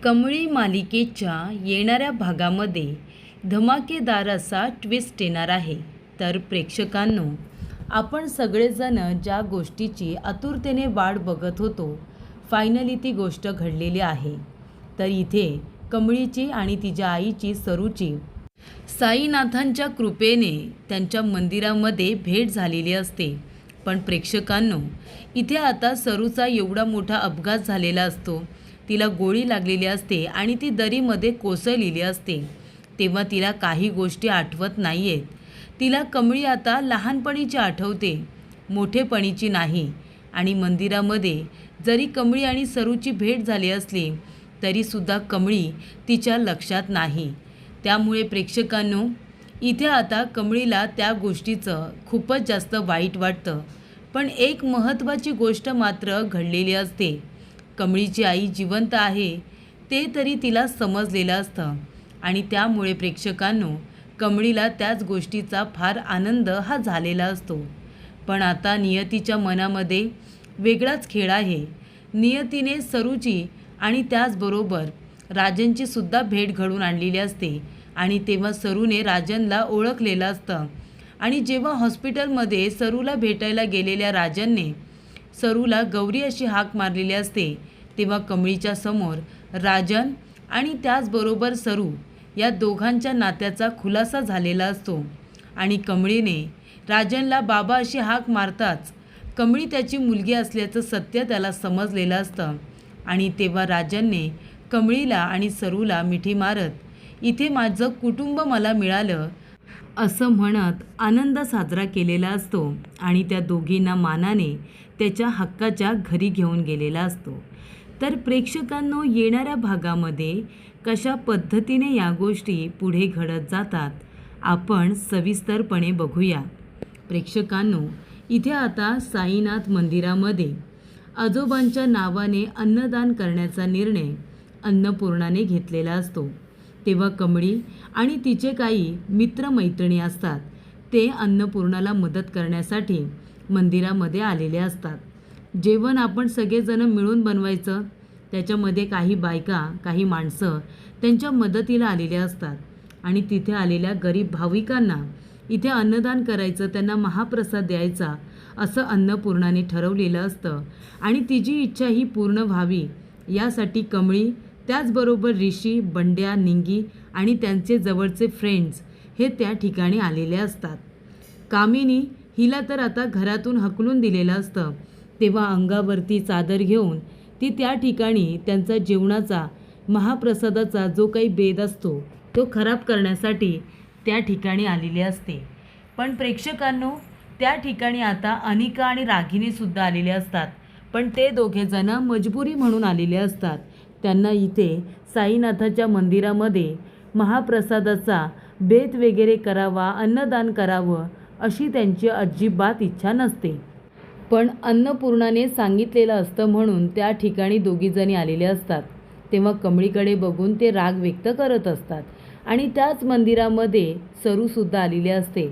कमळी मालिकेच्या येणाऱ्या भागामध्ये धमाकेदार असा ट्विस्ट येणार आहे. तर प्रेक्षकांनो, आपण सगळेजण ज्या गोष्टीची आतुरतेने वाट बघत होतो, फायनली ती गोष्ट घडलेली आहे. तर इथे कमळीची आणि तिच्या आईची सरूची साईनाथांच्या कृपेने त्यांच्या मंदिरामध्ये भेट झालेली असते. पण प्रेक्षकांनो, इथे आता सरूचा एवढा मोठा अपघात झालेला असतो, तिला गोळी लागलेली असते आणि ती दरीमध्ये कोसळलेली असते. तेव्हा तिला काही गोष्टी आठवत नाही आहेत. तिला कमळी आता लहानपणीची आठवते, मोठेपणीची नाही. आणि मंदिरामध्ये जरी कमळी आणि सरूची भेट झाली असली तरीसुद्धा कमळी तिच्या लक्षात नाही. त्यामुळे प्रेक्षकांनो, इथे आता कमळीला त्या गोष्टीचं खूपच जास्त वाईट वाटतं. पण एक महत्त्वाची गोष्ट मात्र घडलेली असते. कमळीची आई जिवंत आहे ते तरी तिला समजलेलं असतं आणि त्यामुळे प्रेक्षकांनो, कमळीला त्याच गोष्टीचा फार आनंद हा झालेला असतो. पण आता नियतीच्या मनामध्ये वेगळाच खेळ आहे. नियतीने सरूची आणि त्याचबरोबर राजनची सुद्धा भेट घडवून आणलेली असते आणि तेव्हा सरूने राजनला ओळखलेलं असतं. आणि जेव्हा हॉस्पिटलमध्ये सरूला भेटायला गेलेल्या राजनने सरूला गौरी अशी हाक मारलेली असते, तेव्हा कमळीच्या समोर राजन आणि त्याचबरोबर सरू या दोघांच्या नात्याचा खुलासा झालेला असतो. आणि कमळीने राजनला बाबा अशी हाक मारताच कमळी त्याची मुलगी असल्याचं सत्य त्याला समजलेलं असतं. आणि तेव्हा राजनने कमळीला आणि सरूला मिठी मारत, इथे माझं कुटुंब मला मिळालं असं म्हणत आनंद साजरा केलेला असतो आणि त्या दोघींना मानाने त्याच्या हक्काच्या घरी घेऊन गेलेला असतो. तर प्रेक्षकांनो, येणाऱ्या भागामध्ये कशा पद्धतीने या गोष्टी पुढे घडत जातात आपण सविस्तरपणे बघूया. प्रेक्षकांनो, इथे आता साईनाथ मंदिरामध्ये आजोबांच्या नावाने अन्नदान करण्याचा निर्णय अन्नपूर्णाने घेतलेला असतो. तेव्हा कमळी आणि तिचे काही मित्रमैत्रिणी असतात, ते अन्नपूर्णाला मदत करण्यासाठी मंदिरामध्ये आलेले असतात. जेवण आपण सगळेजण मिळून बनवायचं. त्याच्यामध्ये काही बायका, काही माणसं त्यांच्या मदतीला आलेले असतात आणि तिथे आलेल्या गरीब भाविकांना इथे अन्नदान करायचं, त्यांना महाप्रसाद द्यायचा असं अन्नपूर्णाने ठरवलेलं असतं. आणि तिची इच्छा ही पूर्ण व्हावी यासाठी कमळी, त्याचबरोबर ऋषी, बंड्या, निंगी आणि त्यांचे जवळचे फ्रेंड्स हे त्या ठिकाणी आलेले असतात. कामिनी हिला तर आता घरातून हकलून दिलेलं असतं. तेव्हा अंगावरती चादर घेऊन ती त्या ठिकाणी त्यांचा जेवणाचा, महाप्रसादाचा जो काही बेद असतो तो खराब करण्यासाठी त्या ठिकाणी आलेली असते. पण प्रेक्षकांनो, त्या ठिकाणी आता अनिका आणि रागिनीसुद्धा आलेले असतात. पण ते दोघेजण मजबुरी म्हणून आलेले असतात. त्यांना इथे साईनाथाच्या मंदिरामध्ये महाप्रसादाचा बेत वगैरे करावा, अन्नदान करावं अशी त्यांची अजिबात इच्छा नसते. पण अन्नपूर्णाने सांगितलेलं असतं म्हणून त्या ठिकाणी दोघीजणी आलेले असतात. तेव्हा कमळीकडे बघून ते राग व्यक्त करत असतात. आणि त्याच मंदिरामध्ये सरूसुद्धा आलेली असते.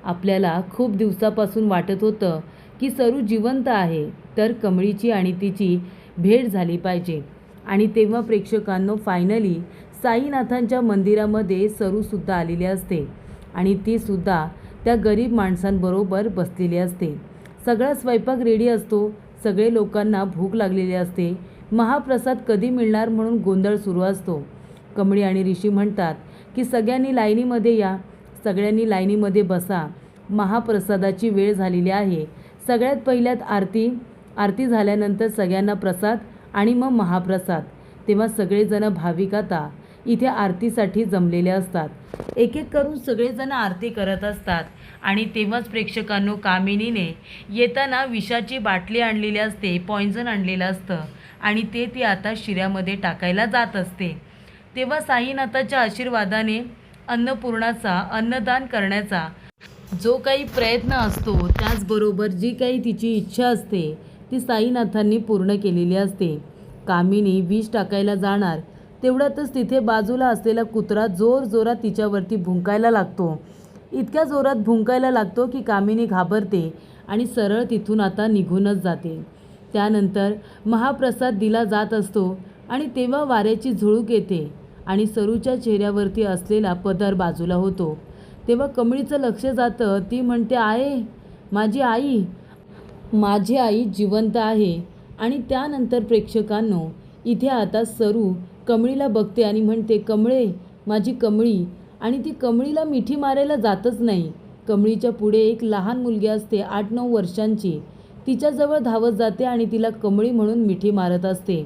आपल्याला खूप दिवसापासून वाटत होतं की सरू जिवंत आहे, तर कमळीची आणि तिची भेट झाली पाहिजे. आणि तेव्हा प्रेक्षकांनो, फायनली साईनाथांच्या मंदिरामध्ये सरूसुद्धा आलेली असते आणि तीसुद्धा त्या गरीब माणसांबरोबर बसलेली असते. सगळा स्वयंपाक रेडी असतो, सगळे लोकांना भूक लागलेली असते. महाप्रसाद कधी मिळणार म्हणून गोंधळ सुरू असतो. कमळी आणि ऋषी म्हणतात की सगळ्यांनी लाईनीमध्ये या, सगळ्यांनी लाईनीमध्ये बसा, महाप्रसादाची वेळ झालेली आहे. सगळ्यात पहिल्यात आरती झाल्यानंतर सगळ्यांना प्रसाद आणि मग महाप्रसाद. तेव्हा सगळेजण भाविक आता इथे आरतीसाठी जमलेले असतात. एक एक करून सगळेजण आरती करत असतात. आणि तेव्हाच प्रेक्षकांनो, कामिनीने येताना विषाची बाटली आणलेली असते, पॉइझन आणलेलं असतं आणि ते ती आता शिऱ्यामध्ये टाकायला जात असते. तेव्हा साईनाथाच्या आशीर्वादाने अन्नपूर्णाचा अन्नदान करण्याचा जो काही प्रयत्न असतो, त्याचबरोबर जी काही तिची इच्छा असते ती साईनाथांनी पूर्ण केलेली असते. कामिनी विष टाकायला जाणार तेवढ्यातच तिथे बाजूला असलेला कुत्रा जोरात तिच्यावरती भुंकायला लागतो. इतक्या जोरात भुंकायला लागतो की कामिनी घाबरते आणि सरळ तिथून आता निघूनच जाते. त्यानंतर महाप्रसाद दिला जात असतो आणि तेव्हा वाऱ्याची झुळूक येते आणि सरूच्या चेहऱ्यावरती असलेला पदर बाजूला होतो. तेव्हा कमळीचं लक्ष जातं. ती म्हणते, आहे माझी आई जिवंत आहे. आणि त्यानंतर प्रेक्षकांनो, इथे आता सरू कमळीला बघते आणि म्हणते, कमळे, माझी कमळी. आणि ती कमळीला मिठी मारायला जातच नाही. कमळीच्या पुढे एक लहान मुलगी असते 8-9 वर्षांची. तिच्याजवळ धावत जाते आणि तिला कमळी म्हणून मिठी मारत असते.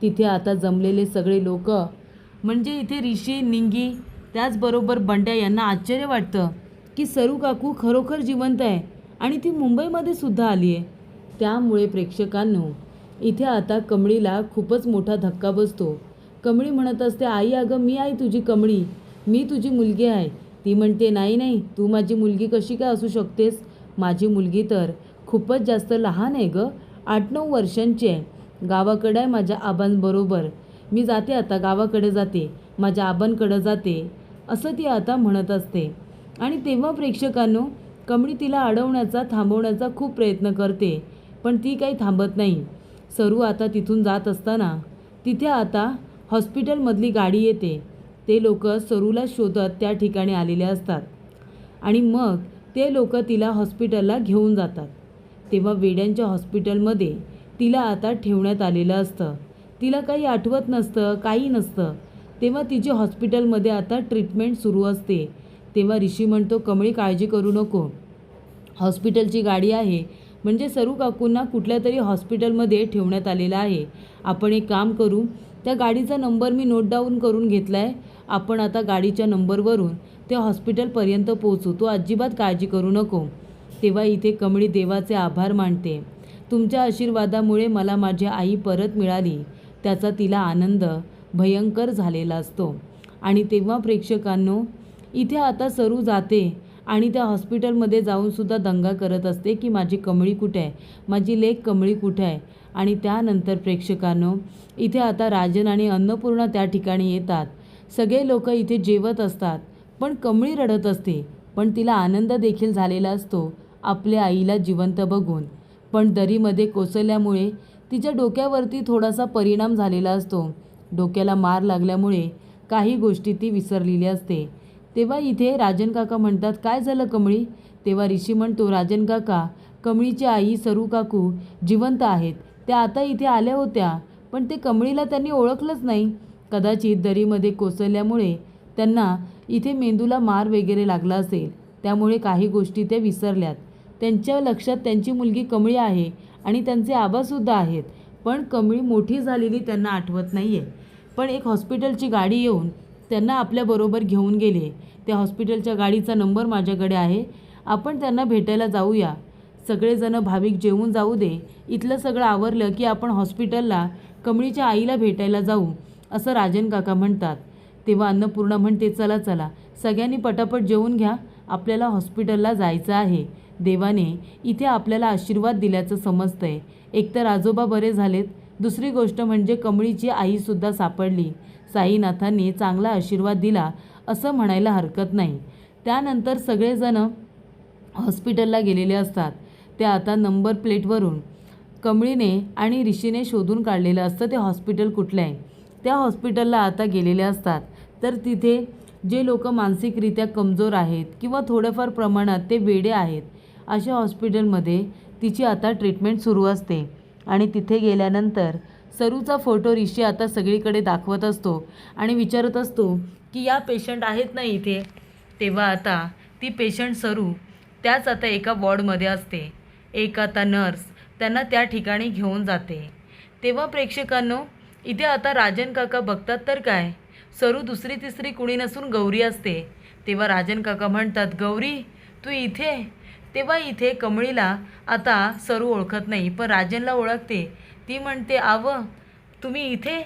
तिथे आता जमलेले सगळे लोक म्हणजे इथे ऋषी, निंगी, त्याचबरोबर बंड्या यांना आश्चर्य वाटतं की सरू काकू खरोखर जिवंत आहे आणि ती मुंबईमध्ये सुद्धा आली आहे. त्यामुळे प्रेक्षकांनो, इथे आता कमळीला खूपच मोठा धक्का बसतो. कमळी म्हणत असते, आई अगं मी आहे तुझी कमळी, मी तुझी मुलगी आहे. ती म्हणते, नाही, तू माझी मुलगी कशी काय असू शकतेस? माझी मुलगी तर खूपच जास्त लहान आहे गं, 8-9 वर्षांची आहे. गावाकडे आहे माझ्या आबांबरोबर. मी जाते आता, गावाकडे जाते, माझ्या आबांकडे जाते, असं ती आता म्हणत असते. आणि तेव्हा प्रेक्षकांनो, कमळी तिला अडवण्याचा, थांबवण्याचा खूप प्रयत्न करते, पण ती काही थांबत नाही. सरू आता तिथून जात असताना तिथे आता हॉस्पिटलमधली गाडी येते. ते लोक सरूला शोधत त्या ठिकाणी आलेले असतात आणि मग ते लोक तिला हॉस्पिटलला घेऊन जातात. तेव्हा वेड्यांच्या हॉस्पिटलमध्ये तिला आता ठेवण्यात आलेलं असतं. तिला काही आठवत नसतं, काही नसतं. तेव्हा तिची हॉस्पिटलमध्ये आता ट्रीटमेंट सुरू असते. तेव्हा ऋषी म्हणतो, कमळी काळजी करू नको, हॉस्पिटलची गाडी आहे, म्हणजे सरू काकूंना कुठल्या तरी हॉस्पिटलमध्ये ठेवण्यात आलेलं आहे. आपण एक काम करू, त्या गाडीचा नंबर मी नोट डाऊन करून घेतला आहे. आपण आता गाडीच्या नंबरवरून त्या हॉस्पिटलपर्यंत पोहोचू, तू अजिबात काळजी करू नको. तेव्हा इथे कमळी देवाचे आभार मानते. तुमच्या आशीर्वादामुळे मला माझी आई परत मिळाली, त्याचा तिला आनंद भयंकर झालेला असतो. आणि तेव्हा प्रेक्षकांनो, इथे आता सरू जाते आणि त्या हॉस्पिटलमध्ये जाऊनसुद्धा दंगा करत असते की माझी कमळी कुठे आहे, माझी लेक कमळी कुठे आहे. आणि त्यानंतर प्रेक्षकांनो, इथे आता राजन आणि अन्नपूर्णा त्या ठिकाणी येतात. सगळे लोक इथे जेवत असतात, पण कमळी रडत असते. पण तिला आनंद देखील झालेला असतो आपल्या आईला जिवंत बघून. पण दरीमध्ये कोसळल्यामुळे तिच्या डोक्यावरती थोडासा परिणाम झालेला असतो. डोक्याला मार लागल्यामुळे काही गोष्टी ती विसरलेली असते. तेव्हा इथे राजन काका म्हणतात, काय झालं कमळी? तेव्हा ऋषी म्हणतो, राजन काका, कमळीची आई सरू काकू जिवंत आहेत. त्या आता इथे आल्या होत्या, पण ते कमळीला त्यांनी ओळखलंच नाही. कदाचित दरीमध्ये कोसळल्यामुळे त्यांना इथे मेंदूला मार वगैरे लागला असेल, त्यामुळे काही गोष्टी ते विसरल्यात. त्यांच्या लक्षात त्यांची मुलगी कमळी आहे आणि त्यांचे आबासुद्धा आहेत, पण कमळी मोठी झालेली त्यांना आठवत नाही आहे. पण एक हॉस्पिटलची गाडी येऊन त्यांना आपल्याबरोबर घेऊन गेले. त्या हॉस्पिटलच्या गाडीचा नंबर माझ्याकडे आहे, आपण त्यांना भेटायला जाऊया. सगळेजण भाविक जेवून जाऊ दे, इथलं सगळं आवरलं की आपण हॉस्पिटलला कमळीच्या आईला भेटायला जाऊ, असं राजन काका म्हणतात. तेव्हा अन्नपूर्णा म्हणते, चला सगळ्यांनी पटापट जेवून घ्या, आपल्याला हॉस्पिटलला जायचं आहे. देवाने इथे आपल्याला आशीर्वाद दिल्याचं समजतंय. एकतर आजोबा बरे झालेत, दुसरी गोष्ट म्हणजे कमळीची आईसुद्धा सापडली. साईनाथांनी चांगला आशीर्वाद दिला असं म्हणायला हरकत नाही. त्यानंतर सगळेजण हॉस्पिटलला गेलेले असतात. त्या आता नंबर प्लेटवरून कमळीने आणि ऋषीने शोधून काढलेलं असतं ते हॉस्पिटल कुठलं आहे. त्या हॉस्पिटलला आता गेलेले असतात. तर तिथे जे लोक मानसिकरित्या कमजोर आहेत किंवा थोड्याफार प्रमाणात ते वेडे आहेत, अशा हॉस्पिटलमध्ये तिची आता ट्रीटमेंट सुरू असते. आणि तिथे गेल्यानंतर सरूचा फोटो ऋषी आता सगळीकडे दाखवत असतो आणि विचारत असतो की या पेशंट आहेत ना इथे. तेव्हा आता ती पेशंट सरू त्याच आता एका वॉर्डमध्ये असते. एक आता नर्स त्यांना त्या ठिकाणी घेऊन जाते. तेव्हा प्रेक्षकांनो, इथे आता राजन काका बघतात तर काय, सरू दुसरी तिसरी कुणी नसून गौरी असते. तेव्हा राजन काका म्हणतात, गौरी तू इथे? तेव्हा इथे कमळीला आता सरू ओळखत नाही, पण राजनला ओळखते. ती म्हणते, तुम्ही इथे?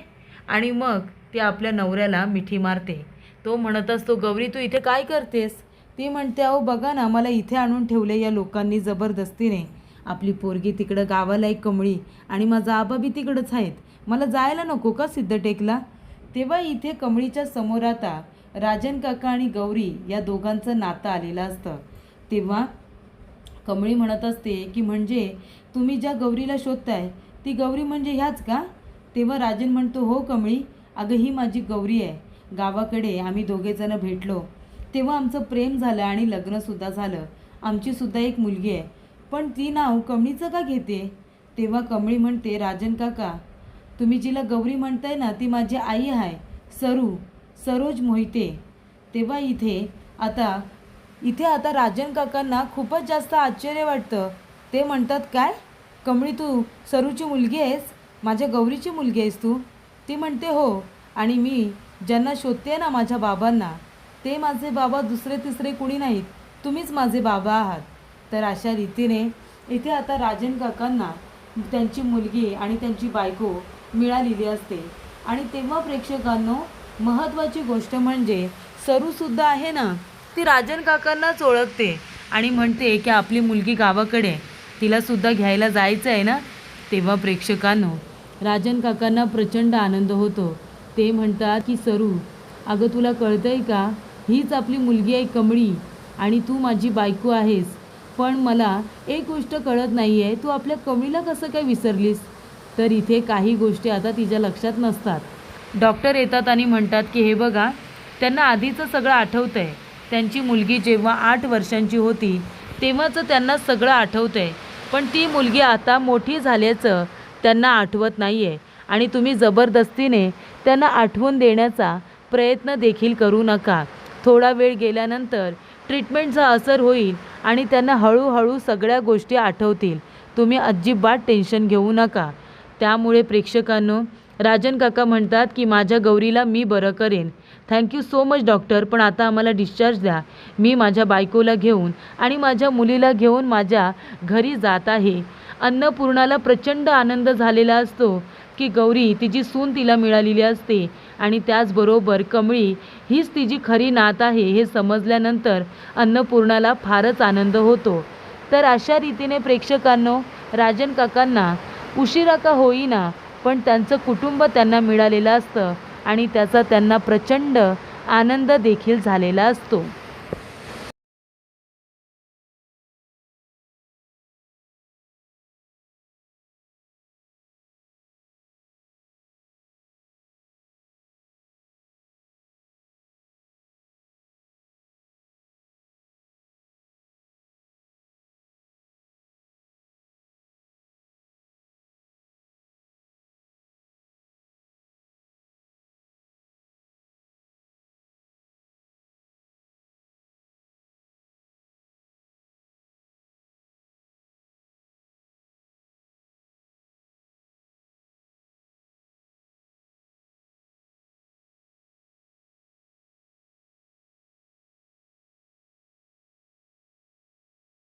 आणि मग ती आपल्या नवऱ्याला मिठी मारते. तो म्हणत असतो, गौरी तू इथे काय करतेस? ती म्हणते, बघा ना, मला इथे आणून ठेवले या लोकांनी जबरदस्तीने. आपली पोरगी तिकडं गावाला एक कमळी आणि माझा आबा बी तिकडंच आहेत, मला जायला नको का सिद्धटेकला? तेव्हा इथे कमळीच्या समोर आता राजन काका आणि गौरी या दोघांचं नातं आलेलं असतं. तेव्हा कमळी म्हणत असते की म्हणजे तुम्ही ज्या गौरीला शोधताय ती गौरी म्हणजे ह्याच का? तेव्हा राजन म्हणतो, हो कमळी, अगं ही माझी गौरी आहे. गावाकडे आम्ही दोघेजणं भेटलो तेव्हा आमचं प्रेम झालं आणि लग्नसुद्धा झालं. आमचीसुद्धा एक मुलगी आहे, पण ती नाव कमळीचं का घेते? तेव्हा कमळी म्हणते, राजन काका, तुम्ही जिला गौरी म्हणताय ना ती माझी आई आहे, सरोज मोहिते. तेव्हा इथे आता राजन काकांना खूपच जास्त आश्चर्य वाटतं. ते म्हणतात, काय कमळी, तू सरूची मुलगी आहेस? माझ्या गौरीची मुलगी आहेस तू? ती म्हणते, हो, आणि मी ज्यांना शोधते ना माझ्या बाबांना, ते माझे बाबा दुसरे तिसरे कुणी नाहीत, तुम्हीच माझे बाबा आहात. तर अशा रीतीने इथे आता राजन काकांना त्यांची मुलगी आणि त्यांची बायको मिळालेली असते. आणि तेव्हा प्रेक्षकांनो, महत्त्वाची गोष्ट म्हणजे सरूसुद्धा आहे ना, ती राजन काकांनाच ओळखते आणि म्हणते की आपली मुलगी गावाकडे, तिलासुद्धा घ्यायला जायचं आहे ना. तेव्हा प्रेक्षकांनो, राजन काकांना प्रचंड आनंद होतो. ते म्हणतात की सरू, अगं तुला कळतंय का, हीच आपली मुलगी आहे कमळी आणि तू माझी बायको आहेस. पण मला एक गोष्ट कळत नाही आहे, तू आपल्या कमळीला कसं काय विसरलीस? तर इथे काही गोष्टी आता तिच्या लक्षात नसतात. डॉक्टर येतात आणि म्हणतात की हे बघा, त्यांना आधीचं सगळं आठवतं आहे. त्यांची मुलगी जेव्हा 8 वर्षांची होती तेव्हाचं त्यांना सगळं आठवतं आहे, पण ती मुलगी आता मोठी झाल्याचं त्यांना आठवत नाही आहे. आणि तुम्ही जबरदस्तीने त्यांना आठवून देण्याचा प्रयत्न देखील करू नका. थोडा वेळ गेल्यानंतर ट्रीटमेंटचा असर होईल आणि त्यांना हळूहळू सगळ्या गोष्टी आठवतील. तुम्ही अजिबात टेन्शन घेऊ नका. त्यामुळे प्रेक्षकांनो, राजन काका म्हणतात की माझ्या गौरीला मी बरं करेन. थँक्यू सो मच डॉक्टर, पण आता आम्हाला डिस्चार्ज द्या. मी माझ्या बायकोला घेऊन आणि माझ्या मुलीला घेऊन माझ्या घरी जात आहे. अन्नपूर्णाला प्रचंड आनंद झालेला असतो की गौरी तिची सून तिला मिळालेली असते आणि त्याचबरोबर कमळी हीच तिची खरी नात आहे हे समजल्यानंतर अन्नपूर्णाला फारच आनंद होतो. तर अशा रीतीने प्रेक्षकांनो, राजन काकांना उशिरा का होईना पण त्यांचं कुटुंब त्यांना मिळालेलं असतं आणि त्याचा त्यांना प्रचंड आनंद देखील झालेला असतो.